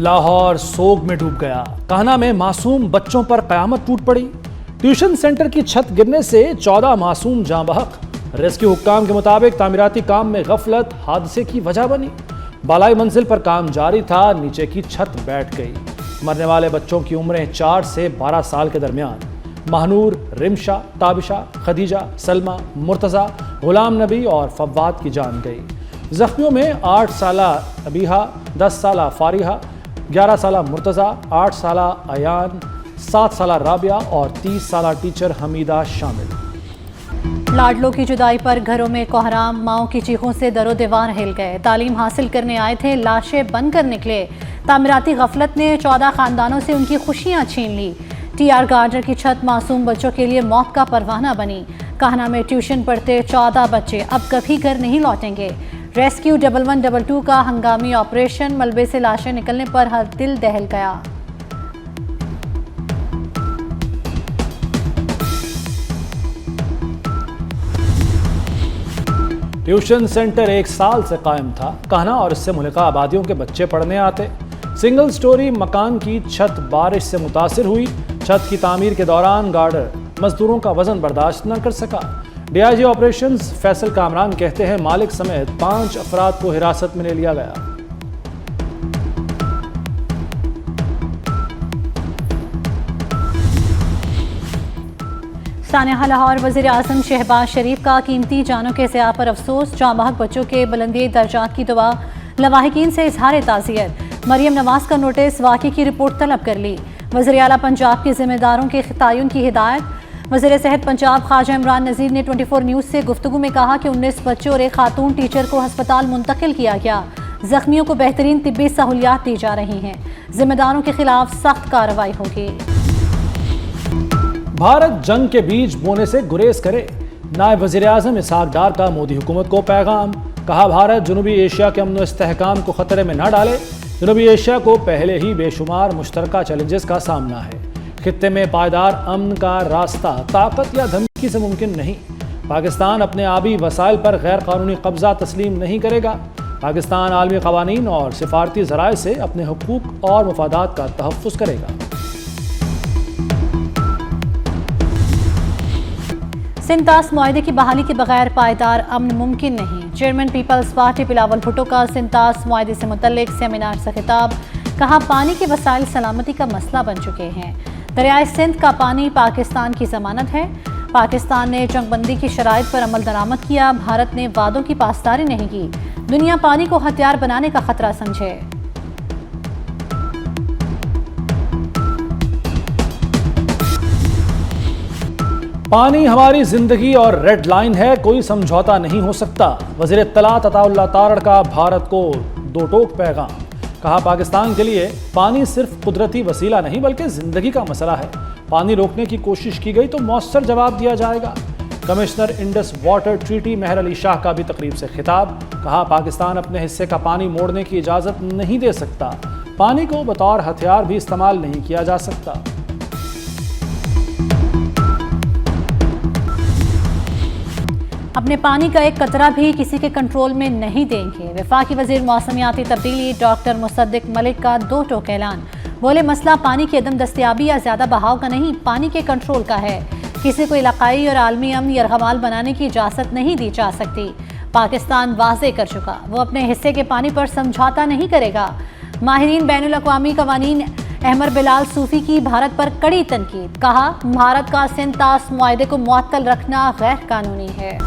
लाहौर सोग में डूब गया। कान्हा में मासूम बच्चों पर कयामत टूट पड़ी। ट्यूशन सेंटर की छत गिरने से 14 मासूम जाँ बहक। रेस्क्यू हुक्काम के मुताबिक तामीराती काम में गफलत हादसे की वजह बनी। बालाई मंजिल पर काम जारी था, नीचे की छत बैठ गई। मरने वाले बच्चों की उम्रें 4 से 12 साल के दरमियान। महनूर, रिमशा, ताबिशा, खदीजा, सलमा, मुर्तज़ा, गुलाम नबी और फव्वाद की जान गई। जख्मियों में 8 साला अबीहा, 10 साला फारिहा, 11 साला मुर्तज़ा, 8 साला अयान, 7 साला राबिया और 30 साला टीचर हमीदा शामिल। लाडलों की जुदाई पर घरों में कोहराम, माओं की चीखों से दरो दीवार हिल गए। तालीम हासिल करने आए थे, लाशें बनकर निकले। तामीराती गफलत ने 14 खानदानों से उनकी खुशियां छीन ली। टीआर गार्डर की छत मासूम बच्चों के लिए मौत का परवाना बनी। कान्हा में ट्यूशन पढ़ते 14 बच्चे अब कभी घर नहीं लौटेंगे। रेस्क्यू 1112 का हंगामी ऑपरेशन, मलबे से लाशें निकलने पर हर दिल दहल गया। ट्यूशन सेंटर 1 साल से कायम था। कान्हा और इससे मुल्का आबादियों के बच्चे पढ़ने आते। सिंगल स्टोरी मकान की छत बारिश से मुतासिर हुई। छत की तामीर के दौरान गार्डर मजदूरों का वजन बर्दाश्त न कर सका। डीआईजी ऑपरेशंस फैसल कामरान कहते हैं मालिक समेत 5 अफराद को हिरासत में ले लिया गया। सानिया लाहौर, वज़ीर आज़म शहबाज शरीफ का कीमती जानों के ज़िया पर अफसोस। जाँ बहक बच्चों के बुलंदी दर्जात की दुआ। लवाहिकीन से इजहार ताज़ियत। मरियम नवाज का नोटिस, वाक़े की रिपोर्ट तलब कर ली। वज़ीर आला पंजाब के ज़िम्मेदारों के तयन की हिदायत। वज़ीर सेहत पंजाब ख्वाजा इमरान नज़ीर ने 24 न्यूज़ से गुफ्तगू में कहा कि 19 बच्चों और एक खातून टीचर को अस्पताल मुंतकिल किया गया। जख्मियों को बेहतरीन तिब्बी सहूलियात दी जा रही हैं। जिम्मेदारों के खिलाफ सख्त कार्रवाई होगी। भारत जंग के बीज बोने से गुरेज करे। नायब वज़ीर आज़म इसहाक डार का मोदी हुकूमत को पैगाम। कहा भारत जनूबी एशिया के अमन व इस्तेहकाम को खतरे में न डाले। जनूबी एशिया को पहले ही बेशुमार मुश्तरका चैलेंजेस का सामना है। खित्ते में पायदार अमन का रास्ता ताकत या धमकी से मुमकिन नहीं। पाकिस्तान अपने आबी वसाइल पर गैर कानूनी कब्जा तस्लीम नहीं करेगा। पाकिस्तान आलमी कवानीन और सिफारती ज़राए से अपने हुकूक और मफादात का तहफ़्फ़ुज़ करेगा। सिंतास मुआहदे की बहाली के बगैर पायदार अमन मुमकिन नहीं। Chairman Peoples Party Bilawal Bhutto का सिंतास मुआहदे से मुतल्लिक सेमिनार से खिताब। कहा पानी के वसाइल सलामती का मसला बन चुके हैं। दरियाए सिंध का पानी पाकिस्तान की जमानत है। पाकिस्तान ने जंगबंदी की शराइत पर अमल दरामद किया। भारत ने वादों की पासदारी नहीं की। दुनिया पानी को हथियार बनाने का खतरा समझे। पानी हमारी जिंदगी और रेड लाइन है, कोई समझौता नहीं हो सकता। वज़ीर इत्तलात अताउल्लाह तारड़ का भारत को दो टोक पैगाम। कहा पाकिस्तान के लिए पानी सिर्फ कुदरती वसीला नहीं बल्कि जिंदगी का मसला है। पानी रोकने की कोशिश की गई तो मौसर जवाब दिया जाएगा। कमिश्नर इंडस वाटर ट्रीटी महर अली शाह का भी तकरीब से खिताब। कहा पाकिस्तान अपने हिस्से का पानी मोड़ने की इजाज़त नहीं दे सकता। पानी को बतौर हथियार भी इस्तेमाल नहीं किया जा सकता। अपने पानी का एक कतरा भी किसी के कंट्रोल में नहीं देंगे। वफाकी वजीर मौसमियाती तब्दीली डॉक्टर मुसद्दिक मलिक का 2 टोक ऐलान। बोले मसला पानी की अदम दस्तियाबी या ज़्यादा बहाव का नहीं, पानी के कंट्रोल का है। किसी को इलाकाई और आलमी अमन यरगमाल बनाने की इजाज़त नहीं दी जा सकती। पाकिस्तान वाज़े कर चुका, वो अपने हिस्से के पानी पर समझौता नहीं करेगा। माहिरीन बैनुल अक़वामी कवानीन अहमर बिलाल सूफी की भारत पर कड़ी तनकीद। कहा भारत का सिंतास मुआहदे को मुअत्तल रखना गैर कानूनी है।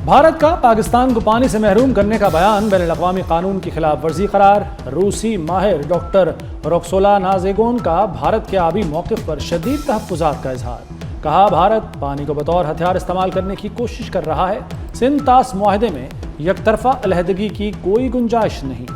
भारत का पाकिस्तान को पानी से महरूम करने का बयान बैनुल अक़वामी कानून की खिलाफ वर्जी करार। रूसी माहिर डॉक्टर रोक्सोला नाज़ेगोन का भारत के आबी मौक़िफ़ पर शदीद तहफ़्फ़ुज़ात का इजहार। कहा भारत पानी को बतौर हथियार इस्तेमाल करने की कोशिश कर रहा है। सिंतास मुआहदे में यकतरफा अलहदगी की कोई गुंजाइश नहीं।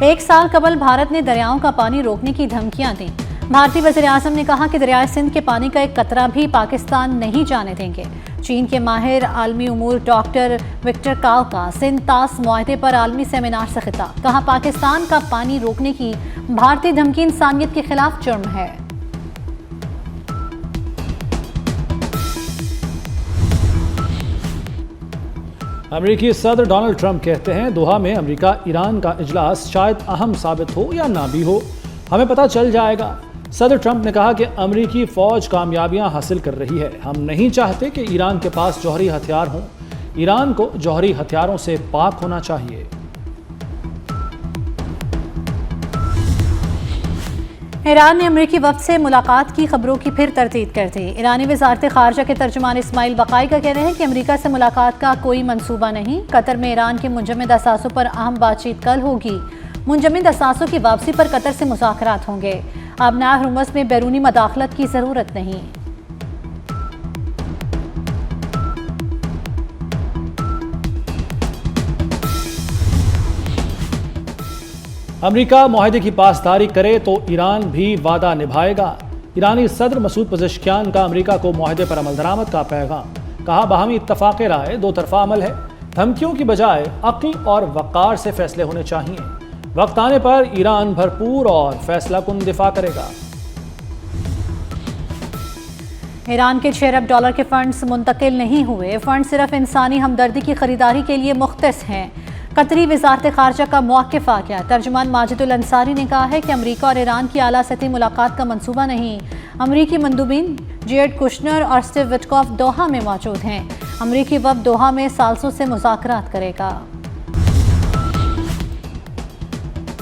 एक साल कबल भारत ने दरियाओं का पानी रोकने की धमकियां दी। भारतीय वज़ीर आज़म ने कहा कि दरियाए सिंध के पानी का एक कतरा भी पाकिस्तान नहीं जाने देंगे। चीन के माहिर आलमी उमूर डॉक्टर विक्टर काव का सिंतास मुआहदे पर आलमी सेमिनार से खिताब। कहा पाकिस्तान का पानी रोकने की भारतीय धमकी इंसानियत के खिलाफ जुर्म है। अमेरिकी सदर डोनाल्ड ट्रंप कहते हैं दोहा में अमेरिका ईरान का इजलास शायद अहम साबित हो या ना भी हो, हमें पता चल जाएगा। सदर ट्रंप ने कहा कि अमेरिकी फौज कामयाबियां हासिल कर रही है। हम नहीं चाहते कि ईरान के पास जौहरी हथियार हों। ईरान को जौहरी हथियारों से पाक होना चाहिए। ईरान ने अमेरिकी वफ्द से मुलाकात की खबरों की फिर तरदीद कर दी। ईरानी वजारत खारजा के तर्जुमान इस्माइल बकाई का कहना है कि अमेरिका से मुलाकात का कोई मंसूबा नहीं। कतर में ईरान के मुंजमद असासों पर अहम बातचीत कल होगी। मुंजमद असासों की वापसी पर कतर से मुज़ाकरात होंगे। आबना हुर्मुज़ में बैरूनी मदाखलत की ज़रूरत नहीं। अमेरिका मुआहदे की पासदारी करे तो ईरान भी वादा निभाएगा। ईरानी सदर मसूद पज़ेश्कियान का अमेरिका को मुआहदे पर अमल दरामद का पैगाम। कहा बाहमी इत्तफाक़ राय दो तरफा अमल है। धमकियों की बजाय अक्ल और वक़ार से फैसले होने चाहिए। वक्त आने पर ईरान भरपूर और फैसला कुन दिफा करेगा। ईरान के $6 अरब के फंड्स मुंतकिल नहीं हुए। फंड सिर्फ इंसानी हमदर्दी की खरीदारी के लिए मुख्तस हैं। कतरी वजारत खारजा का मौक़िफ़ आ गया। तर्जुमान माजिदुल अंसारी ने कहा है कि अमेरिका और ईरान की आला सतही मुलाकात का मंसूबा नहीं। अमेरिकी मंदूबिन जेरेड कुशनर और स्टीव विटकॉफ दोहा में मौजूद हैं। अमेरिकी वफ़द दोहा में साल्सों से मुज़ाकरात करेगा।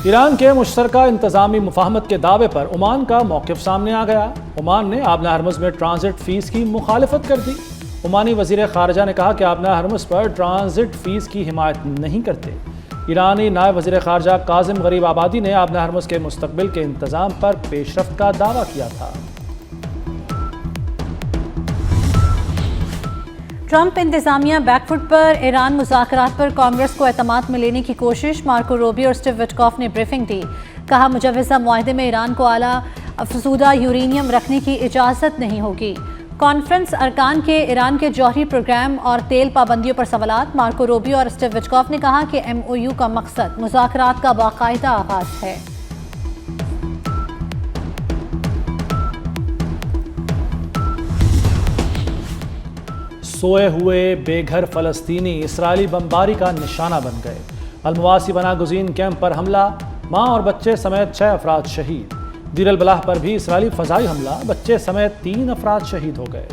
ईरान के मुश्तरका इंतजामी मुफाहमत के दावे पर ओमान का मौक़िफ़ सामने आ गया। ओमान ने आबना हरमुज़ में ट्रांजिट फ़ीस की मुखालिफत कर दी। ओमानी वज़ीर ख़ारजा ने कहा कि आबना हरमुज़ पर ट्रांजिट फ़ीस की हिमायत नहीं करते। ईरानी नायब वज़ीर ख़ारजा काज़िम गरीब आबादी ने आबना हरमुज़ के मुस्तक़बिल के इंतज़ाम पर पेशरफ्त का दावा किया था। ट्रंप इंतजामिया बैकफुट पर। ईरान मुज़ाकरात पर कांग्रेस को एतमाद में लेने की कोशिश। मार्को रूबियो और स्टीव विटकॉफ ने ब्रीफिंग दी। कहा मुजव्वज़ा मुआहदे में ईरान को आला अफज़ूदा यूरेनियम रखने की इजाज़त नहीं होगी। कॉन्फ्रेंस अरकान के ईरान के जौहरी प्रोग्राम और तेल पाबंदियों पर सवालात। मार्को रूबियो और स्टीव विटकॉफ ने कहा कि MOU का मकसद मुज़ाकरात का बाकायदा आगाज़ है। सोए हुए बेघर फ़लस्तीनी इसराइली बमबारी का निशाना बन गए। अलमवासी बना गुज़ीन कैंप पर हमला, माँ और बच्चे समेत 6 अफराद शहीद। दीर अल बलाह पर भी इसराइली फ़ज़ाई हमला, बच्चे समेत 3 अफराद शहीद हो गए।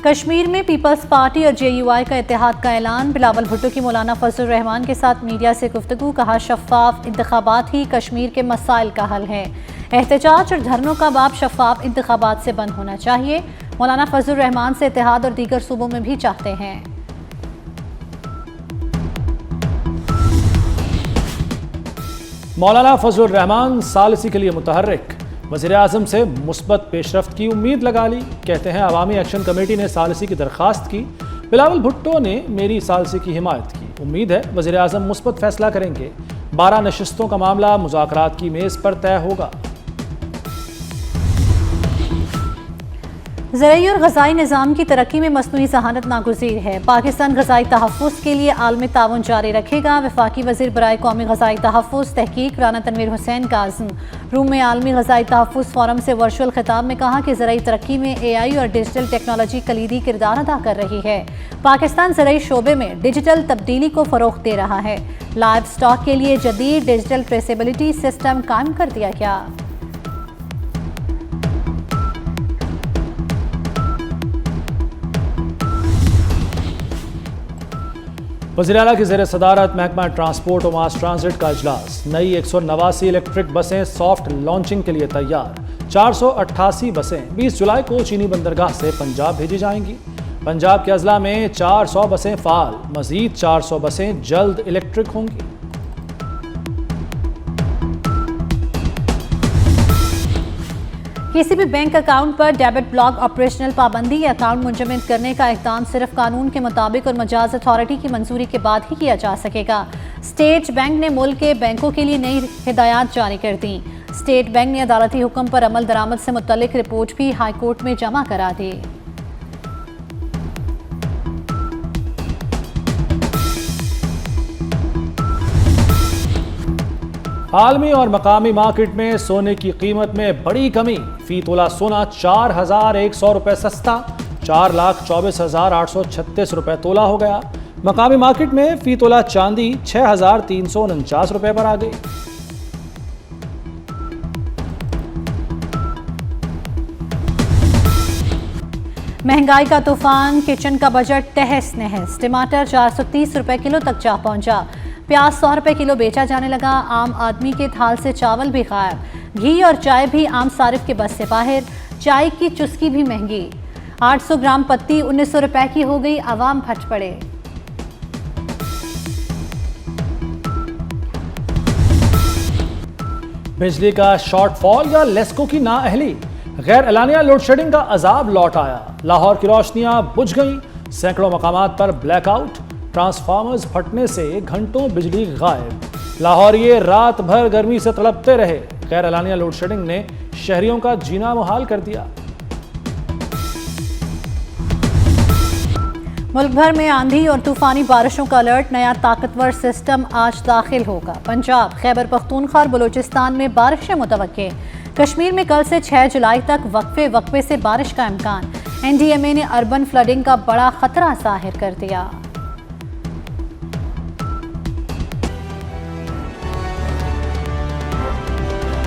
कश्मीर में पीपल्स पार्टी और JUI का इत्तेहाद का ऐलान। बिलावल भुट्टो की मौलाना फजलुर रहमान के साथ मीडिया से गुफ्तगू। कहा शफ़ाफ इंतखाबात ही कश्मीर के मसाइल का हल है। एहतजाज और धरनों का बाब शफ़ाफ इंतखाबात से बंद होना चाहिए। मौलाना फजलुर रहमान से इत्तेहाद और दीगर सूबों में भी चाहते हैं। मौलाना फजलुर रहमान सालिसी के लिए मुतहर्रिक। वज़ीर आज़म से मुस्बत पेशरफ्त की उम्मीद लगा ली। कहते हैं अवामी एक्शन कमेटी ने सालिसी की दरख्वास्त की। बिलावल भुट्टो ने मेरी सालिसी की हिमायत की। उम्मीद है वज़ीर आज़म मुस्बत फैसला करेंगे। 12 नशिस्तों का मामला मुज़ाकरात की मेज़ पर तय होगा। ज़राई और ग़ज़ाई निज़ाम की तरक्की में मसनूई ज़हानत नागुज़ीर है। पाकिस्तान ग़ज़ाई तहफ़्फ़ुज़ के लिए आलमी ताउन जारी रखेगा। वफ़ाक़ी वज़ीर बराए कौमी ग़ज़ाई तहफ़्फ़ुज़ तहक़ीक़ राना तनवीर हुसैन काज़िम रूम में आलमी ग़ज़ाई तहफ़्फ़ुज़ फ़ोरम से वर्चुअल ख़िताब में कहा कि ज़राई तरक्की में AI और डिजिटल टेक्नोलॉजी कलीदी किरदार अदा कर रही है। पाकिस्तान ज़राई शोबे में डिजिटल तब्दीली को फ़रोग़ दे रहा है। लाइव स्टॉक के लिए जदीद डिजिटल ट्रेसेबिलिटी सिस्टम कायम कर दिया गया। वज़ीर आला की ज़ेर सदारत महकमा ट्रांसपोर्ट और मास ट्रांजिट का इजलास। नई 189 इलेक्ट्रिक बसें सॉफ्ट लॉन्चिंग के लिए तैयार। 488 बसें 20 जुलाई को चीनी बंदरगाह से पंजाब भेजी जाएंगी। पंजाब के अजला में 400 बसें फ़ाल, मज़ीद 400 बसें जल्द इलेक्ट्रिक होंगी। किसी भी बैंक अकाउंट पर डेबिट ब्लॉक ऑपरेशनल पाबंदी या अकाउंट मुंजमद करने का इक़दाम सिर्फ कानून के मुताबिक और मजाज अथॉरिटी की मंजूरी के बाद ही किया जा सकेगा। स्टेट बैंक ने मुल्क के बैंकों के लिए नई हिदायत जारी कर दी। स्टेट बैंक ने अदालती हुक्म पर अमल दरामद से मुतल्लिक रिपोर्ट भी हाई कोर्ट में जमा करा दी। आलमी और मकामी मार्केट में सोने की कीमत में बड़ी कमी। फी तोला सोना 4,100 रुपए सस्ता 4,24,836 रुपए तोला हो गया। मकामी मार्केट में फी तोला चांदी 6,349 रुपए पर आ गई। महंगाई का तूफान, किचन का बजट तहस नहस। टमाटर 430 रुपए किलो तक जा पहुंचा। प्याज 100 रुपए किलो बेचा जाने लगा। आम आदमी के थाल से चावल भी गायब। घी और चाय भी आम सारिफ के बस से बाहर। चाय की चुस्की भी महंगी। 800 ग्राम पत्ती 1900 रुपए की हो गई। आवाम फट पड़े। बिजली का शॉर्टफॉल या लेस्को की नाअहली, गैर एलानिया लोड शेडिंग का अजाब लौट आया। लाहौर की रोशनियां बुझ गईं। सैकड़ों मकामात पर ब्लैकआउट। ट्रांसफार्मर्स फटने से घंटों बिजली गायब। लाहौरिये रात भर गर्मी से तड़पते रहे। गैर एलानिया लोड शेडिंग ने शहरियों का जीना मुहाल कर दिया। मुल्क भर में आंधी और तूफानी बारिशों का अलर्ट। नया ताकतवर सिस्टम आज दाखिल होगा। पंजाब, खैबर पख्तूनख्वा और बलूचिस्तान में बारिशें मुतवक्के। कश्मीर में कल से 6 जुलाई तक वक्फे से बारिश का इम्कान। NDMA ने अर्बन फ्लडिंग का बड़ा खतरा जाहिर कर दिया।